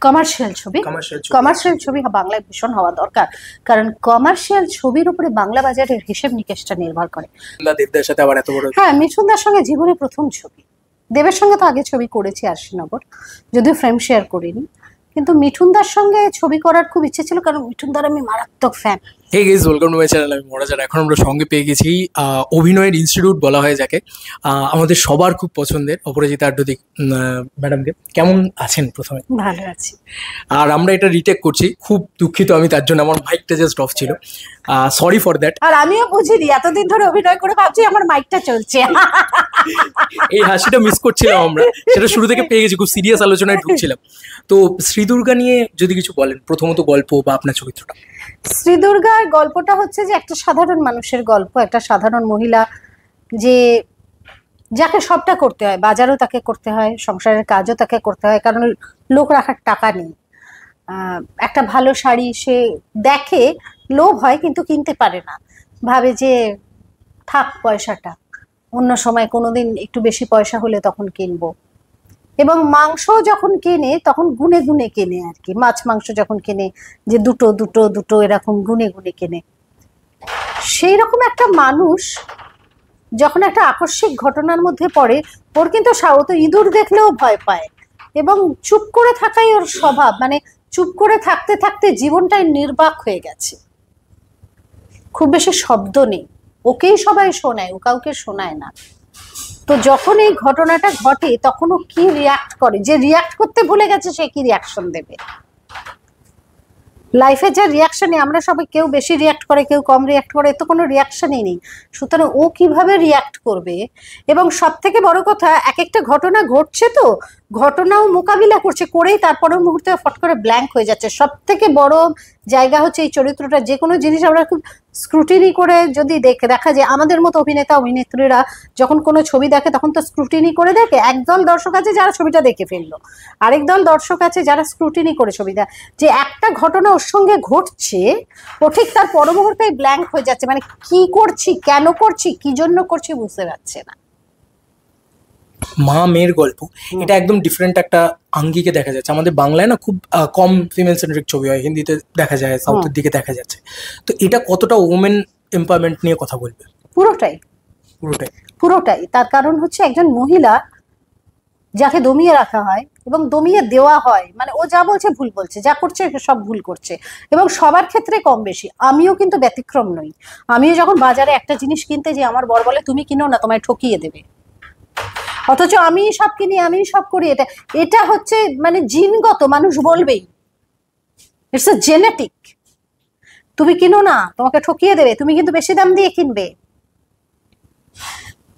Commercial ছবি, commercial ছবি বাংলায় ভীষণ হওয়া দরকার, কারণ কমার্শিয়াল ছবির উপরে বাংলা বাজারের হিসেব নিকেশটা নির্ভর করে। দেবদার সাথে আবার এত বড়, হ্যাঁ, মিঠুনদার সঙ্গে জীবনে প্রথম ছবি। দেবের সঙ্গে তো আগে ছবি করেছি আরশিনগর, যদিও ফ্রেম শেয়ার করিনি, কিন্তু মিঠুনদার সঙ্গে ছবি করার খুব ইচ্ছে ছিল, কারণ মিঠুনদার আমি মারাত্মক fan. Hey guys, welcome to my channel. আমি মোরাজার। এখন আমরা সঙ্গে পেয়ে গেছি অভিনয়ের ইনস্টিটিউট বলা হয় যাকে, আমাদের সবার খুব পছন্দের অপরাজিতা আড্ডদিক ম্যাডামকে। কেমন আছেন? প্রথমে ভালো আছি। আর আমরা এটা রিটেক করছি, খুব দুঃখিত আমি তার জন্য, আমার মাইকটা জাস্ট অফ ছিল, সরি ফর দ্যাট। আর আমিও বুঝিনি, এতদিন ধরে অভিনয় করে ভাবছি আমার মাইকটা চলছে। এই হাসিটা মিস করছিলাম আমরা, সেটা শুরু থেকে পেয়ে গেছি, খুব সিরিয়াস আলোচনায় ঢুকছিলাম। তো শ্রী দুর্গা নিয়ে যদি কিছু বলেন, প্রথমত গল্প বা আপনার চরিত্রটা। শ্রী দুর্গার গল্পটা হচ্ছে যে একটা সাধারণ মানুষের গল্প, একটা সাধারণ মহিলা যে যাকে সবটা করতে হয়, বাজারও তাকে করতে হয়, সংসারের কাজও তাকে করতে হয়, কারণ লোক রাখার টাকা নেই। একটা ভালো শাড়ি সে দেখে, লোভ হয় কিন্তু কিনতে পারে না, ভাবে যে থাক পয়সাটা, অন্য সময় কোনোদিন একটু বেশি পয়সা হলে তখন কিনবো। এবং মাংস যখন কেনে তখন গুনে গুনে কেনে আর কি, মাছ মাংস যখন কেনে যে দুটো দুটো দুটো এরকম গুনে গুনে কেনে। সেই রকম একটা মানুষ যখন একটা আকস্মিক ঘটনার মধ্যে পড়ে, ওর কিন্তু ও তো ইঁদুর দেখলেও ভয় পায়, এবং চুপ করে থাকাই ওর স্বভাব, মানে চুপ করে থাকতে থাকতে জীবনটাই নির্বাক হয়ে গেছে। খুব বেশি শব্দ নেই, ওকেই সবাই শোনায়, ও কাউকে শোনায় না। তো যখন এই ঘটনাটা ঘটে তখন ও কি রিয়াক্ট করে, যে রিয়াক্ট করতে ভুলে গেছে সে কি রিয়াকশন দেবে। লাইফে যা রিয়াকশনে আমরা সবাই, কেউ বেশি রিয়াক্ট করে কেউ কম রিয়াক্ট করে, তো কোনো রিয়াকশনই নেই। সুতরাং ও কিভাবে রিয়াক্ট করবে, এবং সব থেকে বড় কথা এক একটা ঘটনা ঘটছে, তো ঘটনাও মোকাবিলা করছে, করেই তারপরের মুহূর্তে ফট করে ব্ল্যাঙ্ক হয়ে যাচ্ছে। সব থেকে বড় জায়গা হচ্ছে এই চরিত্রটা, যে কোনো জিনিস আমরা খুব স্ক্রুটিনি করে যদি দেখা যায়, আমাদের মতো অভিনেতা অভিনেত্রীরা যখন কোনো ছবি দেখে তখন তো স্ক্রুটিনি করে দেখে। একদল দর্শক আছে যারা ছবিটা দেখে ফেললো, আরেক দল দর্শক আছে যারা স্ক্রুটিনি করে ছবি দেয়, যে একটা ঘটনা ওর সঙ্গে ঘটছে, ও ঠিক তার পর মুহূর্তে ব্ল্যাঙ্ক হয়ে যাচ্ছে, মানে কি করছি, কেন করছি, কি জন্য করছি বুঝতে পারছে না। মা মেয়ের গল্প, এটা একদম ডিফারেন্ট একটা আঙ্গিকে দেখা যাচ্ছে। আমাদের বাংলায় না খুব কম ফিমেল সেন্ট্রিক ছবি হয়, হিন্দিতে দেখা যায়, সাউথের দিকে দেখা যাচ্ছে। তো এটা কতটা ওমেন এম্পাওয়ারমেন্ট নিয়ে কথা বলবে? পুরোটাই পুরোটাই পুরোটাই। তার কারণ হচ্ছে একজন মহিলা যাকে দমিয়ে রাখা হয় এবং দমিয়ে দেওয়া হয়, মানে ও যা বলছে ভুল বলছে, যা করছে সব ভুল করছে, এবং সবার ক্ষেত্রে কম বেশি। আমিও কিন্তু ব্যতিক্রম নই। আমিও যখন বাজারে একটা জিনিস কিনতে যাই, আমার বর বলে তুমি কিনো না, তোমায় ঠকিয়ে দেবে, অথচ আমি সব কিনি, আমি সব করি। এটা এটা হচ্ছে মানে জিনগত, মানুষ বলবেই, ইটস এ জেনেটিক। তুমি কিনো না, তোমাকে ঠকিয়ে দেবে, তুমি কিন্তু বেশি দাম দিয়ে কিনবে।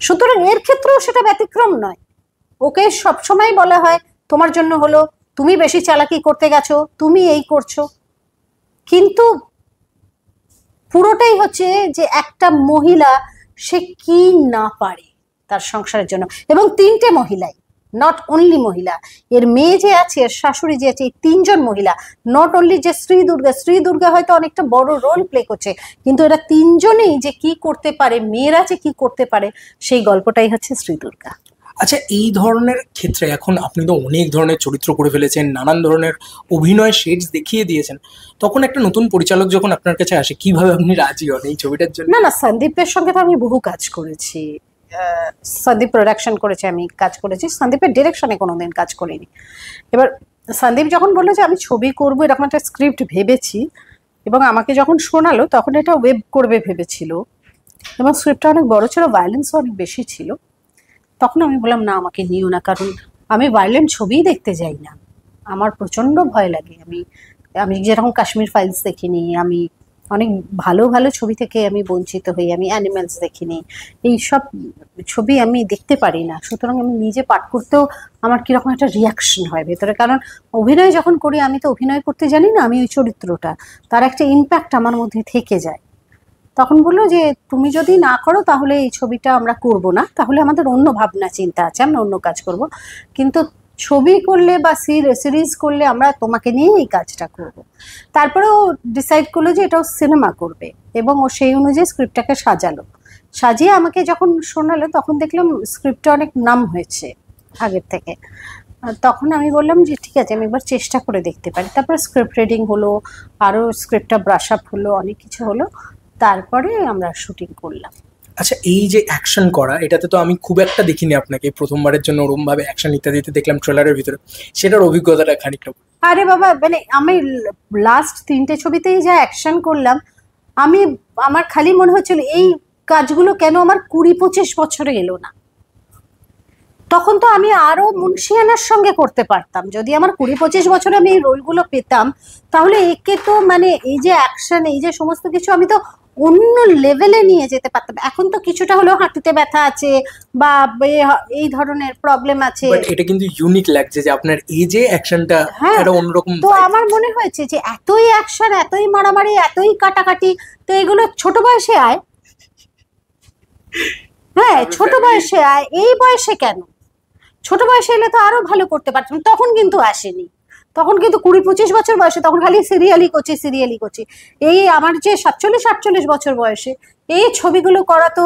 সুতরাং এর ক্ষেত্রেও সেটা ব্যতিক্রম নয়। ওকে সবসময় বলা হয় তোমার জন্য হলো, তুমি বেশি চালাকি করতে গেছো, তুমি এই করছো। কিন্তু পুরোটাই হচ্ছে যে একটা মহিলা সে কি না পারে তার সংসারের জন্য, এবং তিনটে মহিলাই, নট অনলি মহিলা, এর মেয়ে যে আছে, এর শাশুড়ি যে আছে, এই তিনজন মহিলা, নট অনলি যে শ্রী দুর্গা হয়তো অনেকটা বড় রোল প্লে করছে, কিন্তু এরা তিনজনেই যে কি করতে পারে, মেয়েরা যে কি করতে পারে, সেই গল্পটাই হচ্ছে শ্রী দুর্গা। আচ্ছা, এই ধরনের ক্ষেত্রে এখন আপনি তো অনেক ধরনের চরিত্র করে ফেলেছেন, নানান ধরনের অভিনয় শেডস দেখিয়ে দিয়েছেন, তখন একটা নতুন পরিচালক যখন আপনার কাছে আসে, কিভাবে আপনি রাজি হন এই ছবিটার জন্য? না, সন্দীপের সঙ্গে তো আমি বহু কাজ করেছি, সন্দীপ প্রোডাকশন করেছে, আমি কাজ করেছি, সন্দীপের ডিরেকশনে কোনোদিন কাজ করিনি। এবার সন্দীপ যখন বললো যে আমি ছবি করবো, এরকম একটা স্ক্রিপ্ট ভেবেছি, এবং আমাকে যখন শোনালো তখন এটা ওয়েব করবে ভেবেছিল, এবং স্ক্রিপ্টটা অনেক বড় ছিল, ভায়োলেন্স অনেক বেশি ছিল। তখন আমি বললাম না, আমাকে নিও না, কারণ আমি ভায়োলেন্ট ছবিই দেখতে যাই না, আমার প্রচণ্ড ভয় লাগে। আমি যেরকম কাশ্মীর ফাইলস দেখিনি, আমি অনেক ভালো ভালো ছবি থেকে আমি বঞ্চিত হই, আমি অ্যানিমেলস দেখিনি, এইসব ছবি আমি দেখতে পারি না। সুতরাং আমি নিজে পাঠ করতেও আমার কীরকম একটা রিয়াকশন হয় ভেতরে, কারণ অভিনয় যখন করি আমি তো অভিনয় করতে জানি না, আমি ওই চরিত্রটা, তার একটা ইম্প্যাক্ট আমার মধ্যে থেকে যায়। তখন বললো যে তুমি যদি না করো তাহলে এই ছবিটা আমরা করব না, তাহলে আমাদের অন্য ভাবনা চিন্তা আছে, আমরা অন্য কাজ করব, কিন্তু ছবি করলে বা সিরিজ করলে আমরা তোমাকে নিয়ে এই কাজটা করব। তারপরেও ডিসাইড করলো যে এটাও সিনেমা করবে, এবং ও সেই অনুযায়ী স্ক্রিপ্টটাকে সাজালো। সাজিয়ে আমাকে যখন শোনালো তখন দেখলাম স্ক্রিপ্টটা অনেক নাম হয়েছে আগের থেকে। আর তখন আমি বললাম যে ঠিক আছে আমি একবার চেষ্টা করে দেখতে পারি। তারপরে স্ক্রিপ্ট রিডিং হলো, আরও স্ক্রিপ্টটা ব্রাশ আপ হলো, অনেক কিছু হলো, তারপরে আমরা শুটিং করলাম। আচ্ছা, এই যে অ্যাকশন করা, এটাতে তো আমি খুব একটা দেখিনি আপনাকে, প্রথমবারের জন্য ওরম ভাবে অ্যাকশন ইত্যাদিতে দেখলাম ট্রেলারের ভিতরে, সেটার অভিজ্ঞতাটা খানিকটা। আরে বাবা, মানে আমি লাস্ট 3টে ছবিতেই যা অ্যাকশন করলাম, আমি আমার খালি মনে হচ্ছিল এই কাজগুলো কেন আমার 20-25 বছরে এলো না। তখন তো আমি আরো মুন্সিয়ানার সঙ্গে করতে পারতাম, যদি আমার 20-25 বছরে আমি এই রোলগুলো পেতাম, তাহলে একে তো মানে এই যে অ্যাকশন, এই যে সমস্ত কিছু, আমি তো অন্য লেভেলে নিয়ে যেতে পারতাম। এখন তো কিছুটা হলেও হাঁটুতে ব্যথা আছে বা এই ধরনের প্রবলেম আছে, বাট এটা কিন্তু ইউনিক লাগছে যে আপনার এই যে অ্যাকশনটা একটা অন্যরকম। তো আমার মনে হয়েছে যে এতই অ্যাকশন, এতই মারামারি, এতই কাটাকাটি, তো এগুলো ছোট বয়সে আয়। হ্যাঁ, ছোট বয়সে আয়, এই বয়সে কেন? ছোট বয়সে এলে তো আরো ভালো করতে পারতাম। তখন কিন্তু আসেনি, তখন কিন্তু 20-25 বছর বয়সে, তখন খালি সিরিয়ালই করছি সিরিয়ালই করছি। এই আমার যে 47-48 বছর বয়সে এই ছবিগুলো করা তো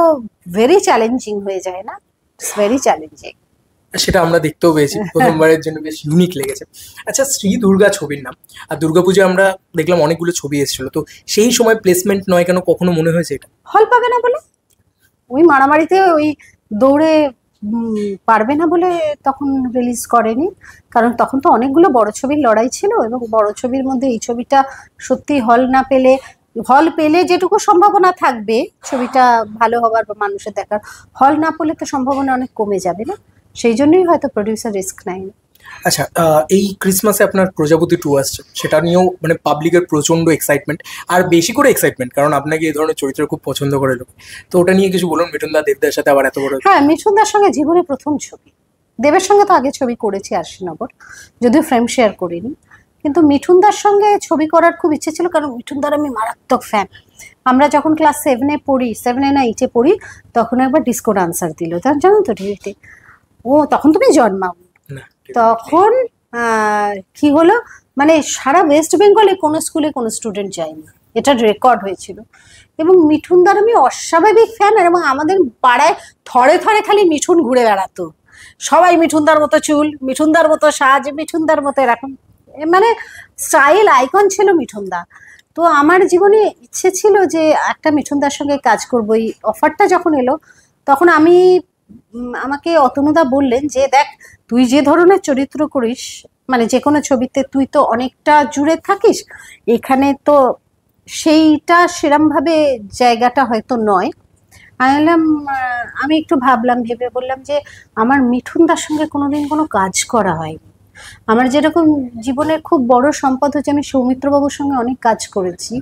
ভেরি চ্যালেঞ্জিং হয়ে যায় না? It's very challenging. সেটা আমরা দেখতেও পেয়েছি, প্রথমবারের জন্য বেশ ইউনিক লেগেছে। আচ্ছা, শ্রী দুর্গা ছবির নাম, আর দুর্গাপুজোয় আমরা দেখলাম অনেকগুলো ছবি এসেছিল, তো সেই সময় প্লেসমেন্ট নয় কেন, কখনো মনে হয়েছে এটা হল পাবে না বলে? ওই মারামারিতে ওই দৌড়ে পারবে না বলে তখন রিলিজ করেনি। কারণ তখন তো অনেকগুলো বড় ছবির লড়াই ছিল, এবং বড় ছবির মধ্যে এই ছবিটা সত্যি হল না পেলে, হল পেলে যেটুকু সম্ভাবনা থাকবে ছবিটা ভালো হবার বা মানুষের দেখার, হল না পেলে তো সম্ভাবনা অনেক কমে যাবে না, সেই জন্যই হয়তো প্রডিউসার রিস্ক নেয়নি। আচ্ছা, এই ক্রিসমাসে আপনার প্রজাপতি 2 আসছে, সেটা নিয়েও মানে পাবলিকের প্রচন্ড এক্সাইটমেন্ট, আর বেশি করে এক্সাইটমেন্ট কারণ আপনাকে এই ধরনের চরিত্র খুব পছন্দ করে লোক। তো ওটা নিয়ে কিছু বলুন, মিঠুন দা দেবদার সাথে আবার এত বড়। হ্যাঁ, মিঠুনদার সঙ্গে জীবনে প্রথম ছবি। দেবের সঙ্গে তো আগে ছবি করেছি আরশিনগর, যদিও ফ্রেম শেয়ার করিনি, কিন্তু মিঠুনদার সঙ্গে ছবি করার খুব ইচ্ছে ছিল, কারণ মিঠুনদার আমি মারাত্মক ফ্যান। আমরা যখন ক্লাস 7-এ পড়ি, 7-এ না 8-এ পড়ি, তখন একবার ডিস্কো ডান্সার দিল, তার জানো তো টিভিতে। ও তখন তুমি জন্মাও। না, তখন কি হলো, মানে সারা ওয়েস্ট বেঙ্গলে কোনো স্কুলে কোনো স্টুডেন্ট যায়নি, এটা রেকর্ড হয়েছিল। এবং মিঠুনদার আমি অস্বাভাবিক ফ্যান, এবং আমাদের পাড়ায় থরে থরে খালি মিঠুন ঘুরে বেড়াতো, সবাই মিঠুনদার মতো চুল, মিঠুনদার মতো সাজ, মিঠুনদার মতো এরকম, মানে স্টাইল আইকন ছিল মিঠুনদা। তো আমার জীবনে ইচ্ছে ছিল যে একটা মিঠুনদার সঙ্গে কাজ করবো। এই অফারটা যখন এলো, তখন আমি আমাকে অতনুদা বললেন যে দেখ, তুই যে ধরনের চরিত্র করিস, মানে যে কোনো ছবিতে তুই তো অনেকটা জুড়ে থাকিস, এখানে তো সেইটা সেরম ভাবে জায়গাটা হয়তো নয়। আমি বললাম, আমি একটু ভাবলাম, ভেবে বললাম যে আমার মিঠুনদার সঙ্গে কোনোদিন কোনো কাজ করা হয়নি। আমার যেরকম জীবনের খুব বড় সম্পদ হচ্ছে আমি সৌমিত্রবাবুর সঙ্গে অনেক কাজ করেছি,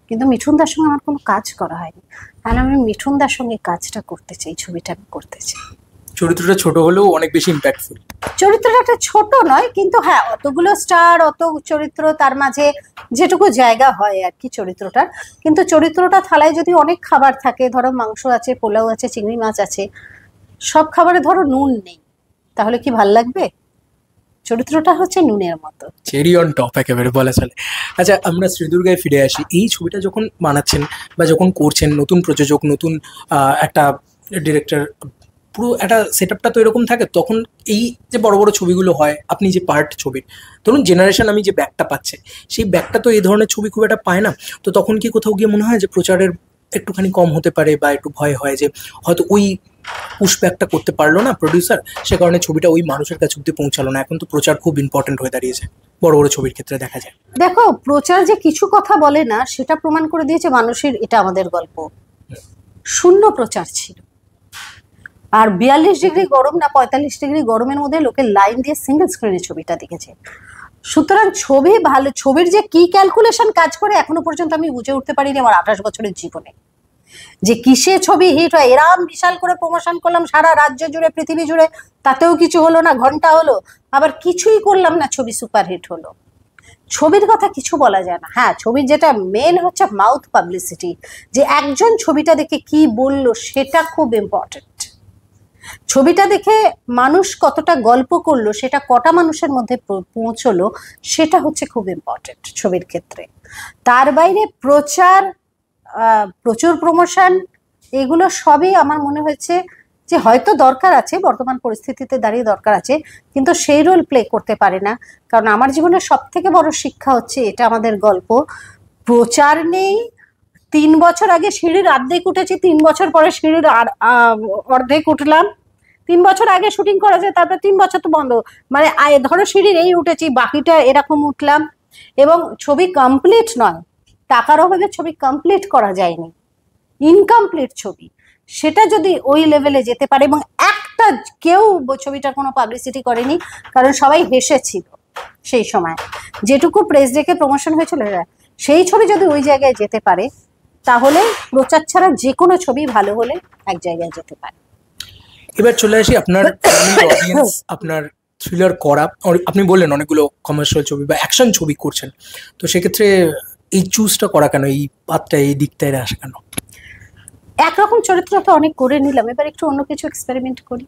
কিন্তু মিঠুনদার সঙ্গে আমার কোনো কাজ করা হয়নি। তাহলে আমি মিঠুনদার সঙ্গে কাজটা করতে চাই, ছবিটা আমি করতে চাই। চরিত্রটা ছোট হলেও অনেক বেশি ইম্প্যাক্টফুল। চরিত্রটা একটা ছোট নয়, কিন্তু হ্যাঁ অতগুলো স্টার, অত চরিত্র, তার মাঝে যেটুকু জায়গা হয় আর কি চরিত্রটার। কিন্তু চরিত্রটা থালায় যদি অনেক খাবার থাকে, ধরো মাংস আছে, পোলাও আছে, চিংড়ি মাছ আছে, সব খাবারে ধরো নুন নেই, তাহলে কি ভাল লাগবে? চরিত্রটা হচ্ছে নুনের মতো, চেরি অন টপ একেবারে বলা চলে। আচ্ছা, আমরা শ্রী দুর্গায় ফিরে আসি। এই ছবিটা যখন বানাচ্ছেন বা যখন করছেন, নতুন প্রযোজক, নতুন একটা ডিরেক্টর, পুরো একটা সেট আপটা তো এরকম থাকে, তখন এই যে বড় বড় ছবিগুলো হয়, আপনি যে পার্ট ছবির, ধরুন জেনারেশন আমি যে ব্যাকটা পাচ্ছে, সেই ব্যাকটা তো এই ধরনের ছবি খুব একটা পায় না। তো তখন কি কোথাও গিয়ে মনে হয় যে প্রচারের একটুখানি কম হতে পারে, বা একটু ভয় হয় যে হয়তো ওই পুশব্যাকটা করতে পারলো না প্রডিউসার, সে কারণে ছবিটা ওই মানুষের কাছে অব্দি পৌঁছালো না? এখন তো প্রচার খুব ইম্পর্টেন্ট হয়ে দাঁড়িয়েছে, বড় বড় ছবির ক্ষেত্রে দেখা যায়। দেখো প্রচার যে কিছু কথা বলে না সেটা প্রমাণ করে দিয়েছে মানুষের এটা আমাদের গল্প। শূন্য প্রচার ছিল, আর 42 ডিগ্রি গরম না 45 ডিগ্রি গরমের মধ্যে লোকের লাইন দিয়ে সিঙ্গেল স্ক্রিনে ছবিটা দেখেছে। সুতরাং ছবি ভালো, ছবির যে কি ক্যালকুলেশন কাজ করে এখনো পর্যন্ত আমি বুঝে উঠতে পারিনি আমার 28 বছরের জীবনে, যে কিসে ছবি হিট হয়। এরাম বিশাল করে প্রমোশন করলাম সারা রাজ্য জুড়ে, পৃথিবী জুড়ে, তাতেও কিছু হলো না, ঘন্টা হলো। আবার কিছুই করলাম না, ছবি সুপারহিট হলো। ছবির কথা কিছু বলা যায় না। হ্যাঁ, ছবির যেটা মেন হচ্ছে মাউথ পাবলিসিটি, যে একজন ছবিটা দেখে কি বললো সেটা খুব ইম্পর্টেন্ট। ছবিটা দেখে মানুষ কতটা গল্প করলো, সেটা কটা মানুষের মধ্যে পৌঁছলো, সেটা হচ্ছে খুব ইম্পর্টেন্ট ছবির ক্ষেত্রে। তার বাইরে প্রচার, প্রচুর প্রমোশন, এগুলো সবই আমার মনে হয়েছে যে হয়তো দরকার আছে, বর্তমান পরিস্থিতিতে দাঁড়িয়ে দরকার আছে, কিন্তু সেই রোল প্লে করতে পারে না। কারণ আমার জীবনের সব থেকে বড় শিক্ষা হচ্ছে, এটা আমাদের গল্প, প্রচার নেই। 3 বছর আগে সিঁড়ির অর্ধেক উঠেছি, 3 বছর পরে সিঁড়ির অর্ধেক উঠলাম। 3 বছর আগে শুটিং করা যায়, তারপরে 3 বছর তো বন্ধ, মানে ধরো সিঁড়ির এই উঠেছি, বাকিটা এরকম উঠলাম। এবং ছবি কমপ্লিট নয়, টাকার অভাবে ছবি কমপ্লিট করা যায়নি, ইনকমপ্লিট ছবি। সেটা যদি ওই লেভেলে যেতে পারে, এবং একটা কেউ ছবিটার কোনো পাবলিসিটি করেনি, কারণ সবাই হেসেছিল সেই সময়, যেটুকু প্রেস ডেকে প্রমোশন হয়েছিল, সেই ছবি যদি ওই জায়গায় যেতে পারে, তাহলে প্রচার ছাড়া যে কোনো ছবি ভালো হলে এক জায়গায় যেতে পারে। এবার চলে আসি আপনার অডিয়েন্স, আপনার থ্রিলার করা, আপনি বললেন অনেকগুলো কমার্শিয়াল ছবি বা অ্যাকশন ছবি করছেন, তো সেক্ষেত্রে এই চুজটা করা কেন, এই পাতটা এই দিকটায় আসা কেন? একরকম চরিত্র তো অনেক করে নিলাম, এবার একটু অন্য কিছু এক্সপেরিমেন্ট করি।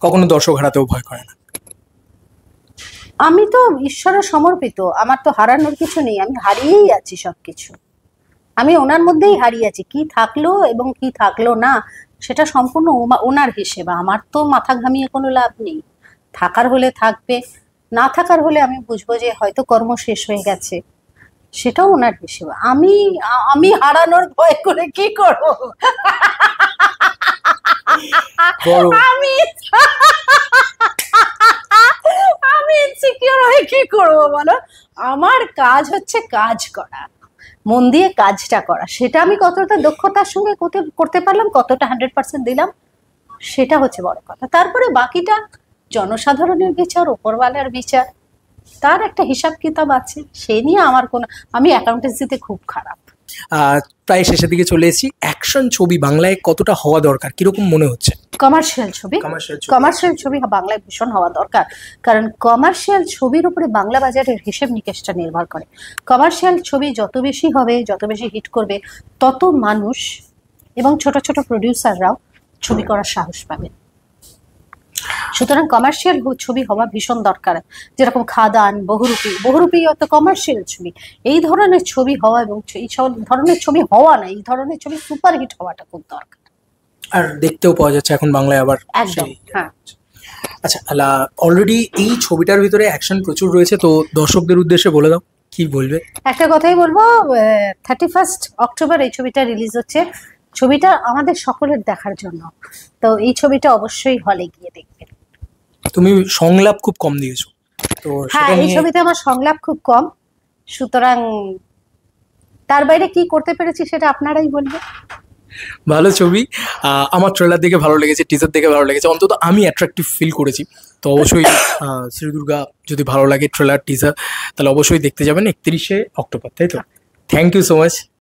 কখনো দর্শক হারাতেও ভয় করে না? আমি তো ঈশ্বরের সমর্পিত, আমার তো হারানোর কিছু নেই, আমি হারিয়েই আছি সবকিছু, আমি ওনার মধ্যেই হারিয়ে আছি। কি থাকলো এবং কি থাকলো না, সেটা সম্পূর্ণ ওনার হিসেবে, আমার তো মাথা ঘামিয়ে কোনো লাভ নেই। থাকার হলে থাকবে, না থাকার হলে আমি বুঝবো যে হয়তো কর্ম শেষ হয়ে গেছে, সেটাও ওনার হিসেবে। আমি আমি হারানোর ভয় করে কি করবো? আমি আমি ইনসিকিউর হয়ে কি করবো বলো? আমার কাজ হচ্ছে কাজ করা, মন দিয়ে কাজটা করা। সেটা আমি কতটা দক্ষতার সঙ্গে করতে পারলাম, কতটা 100% দিলাম, সেটা হচ্ছে বড় কথা। তারপরে বাকিটা জনসাধারণের বিচার, ওপরওয়ালার বিচার, তার একটা হিসাব কিতাব আছে, সে নিয়ে আমার কোনো, আমি অ্যাকাউন্টেন্সিতে খুব খারাপ। প্রায় শেষের দিকে চলে এসেছি, অ্যাকশন ছবি বাংলায় কতটা হওয়া দরকার, কিরকম মনে হচ্ছে? কমার্শিয়াল ছবি বাংলায় ভীষণ হওয়া দরকার, কারণ কমার্শিয়াল ছবির উপরে বাংলা বাজারের হিসেব নিকেশটা নির্ভর করে। কমার্শিয়াল ছবি যত বেশি হবে, যত বেশি হিট করবে, তত মানুষ এবং ছোট ছোট প্রডিউসাররাও ছবি করার সাহস পাবে। সুতরাং কমার্শিয়াল ছবি হওয়া ভীষণ দরকার, যেরকম খাদান, বহুরূপী অত কমার্শিয়াল ছবি। এই ধরনের ছবি হওয়া, এবং এই ধরনের ছবি হওয়া না, এই ধরনের ছবি সুপারহিট হওয়াটা খুব দরকার। আর দেখতেও পাওয়া যাচ্ছে এখন বাংলায় আবার। একদম, হ্যাঁ। আচ্ছা, অলরেডি এই ছবিটার ভিতরে অ্যাকশন প্রচুর রয়েছে, তো দর্শকদের উদ্দেশ্যে বলে দাও, কি বলবে? একটা কথাই বলবো, 31 অক্টোবর এই ছবিটা রিলিজ হচ্ছে। ছবিটা আমাদের সকলের দেখার জন্য, তো এই ছবিটা অবশ্যই হলে গিয়ে দেখবেন। তুমি সংলাপ খুব কম দিয়েছো, তো হ্যাঁ, এই ছবিতে আমার সংলাপ খুব কম, সুতরাং তার বাইরে কি করতে পেরেছি সেটা আপনারাই বলবেন। ভালো ছবি, আমার ট্রেলার দেখে ভালো লেগেছে, টিজার দেখে ভালো লেগেছে, অন্তত আমি অ্যাট্রাকটিভ ফিল করেছি। তো অবশ্যই শ্রী দুর্গা যদি ভালো লাগে ট্রেলার টিজার, তাহলে অবশ্যই দেখতে যাবেন 31শে অক্টোবর, তাই তো? Thank you so much.